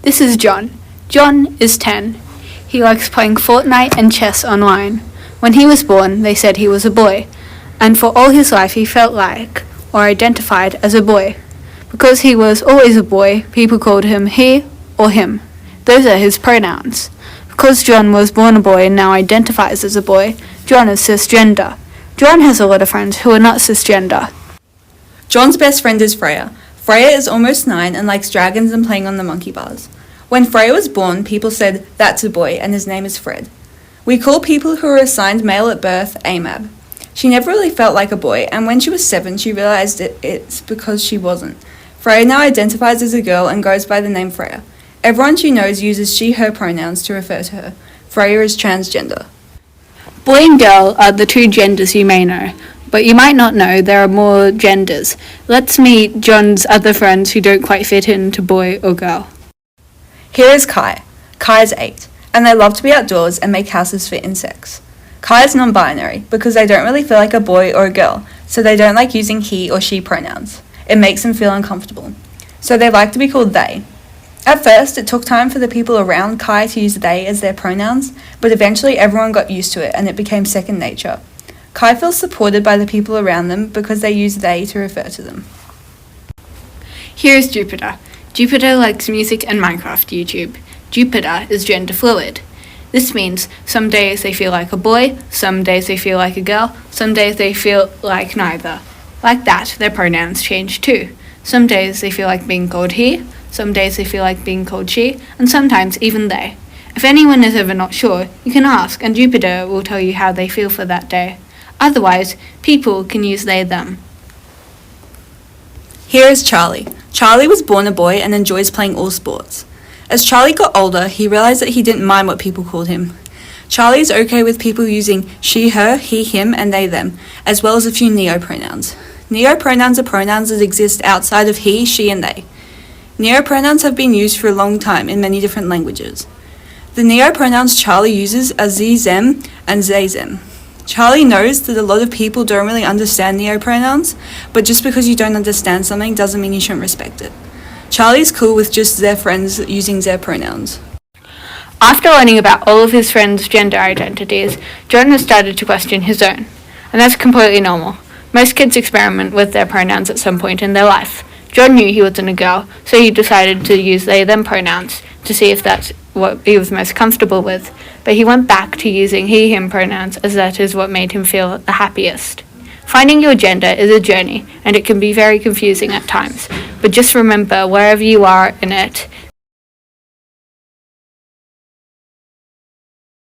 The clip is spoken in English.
This is John. John is 10. He likes playing Fortnite and chess online. When he was born, they said he was a boy, and for all his life he felt like, or identified as a boy. Because he was always a boy, people called him he or him. Those are his pronouns. Because John was born a boy and now identifies as a boy, John is cisgender. John has a lot of friends who are not cisgender. John's best friend is Freya. Freya is almost 9 and likes dragons and playing on the monkey bars. When Freya was born, people said, "That's a boy," and his name is Fred. We call people who are assigned male at birth AMAB. She never really felt like a boy, and when she was 7, she realized it's because she wasn't. Freya now identifies as a girl and goes by the name Freya. Everyone she knows uses she/her pronouns to refer to her. Freya is transgender. Boy and girl are the two genders you may know, but you might not know there are more genders. Let's meet John's other friends who don't quite fit into boy or girl. Here is Kai. Kai is 8, and they love to be outdoors and make houses for insects. Kai is non-binary because they don't really feel like a boy or a girl, so they don't like using he or she pronouns. It makes them feel uncomfortable. So they like to be called they. At first, it took time for the people around Kai to use they as their pronouns, but eventually everyone got used to it and it became second nature. Kai feels supported by the people around them because they use they to refer to them. Here is Jupiter. Jupiter likes music and Minecraft YouTube. Jupiter is gender fluid. This means some days they feel like a boy, some days they feel like a girl, some days they feel like neither. Like that, their pronouns change too. Some days they feel like being called he, some days they feel like being called she, and sometimes even they. If anyone is ever not sure, you can ask and Jupiter will tell you how they feel for that day. Otherwise, people can use they, them. Here is Charlie. Charlie was born a boy and enjoys playing all sports. As Charlie got older, he realized that he didn't mind what people called him. Charlie is okay with people using she, her, he, him, and they, them, as well as a few neo-pronouns. Neo-pronouns are pronouns that exist outside of he, she, and they. Neo-pronouns have been used for a long time in many different languages. The neo-pronouns Charlie uses are ze, them, and they, them. Charlie knows that a lot of people don't really understand neo-pronouns, but just because you don't understand something doesn't mean you shouldn't respect it. Charlie's cool with just their friends using their pronouns. After learning about all of his friends' gender identities, John has started to question his own. And that's completely normal. Most kids experiment with their pronouns at some point in their life. John knew he wasn't a girl, so he decided to use they/them pronouns to see if that's what he was most comfortable with. But he went back to using he/him pronouns as that is what made him feel the happiest. Finding your gender is a journey, and it can be very confusing at times. But just remember, wherever you are in it,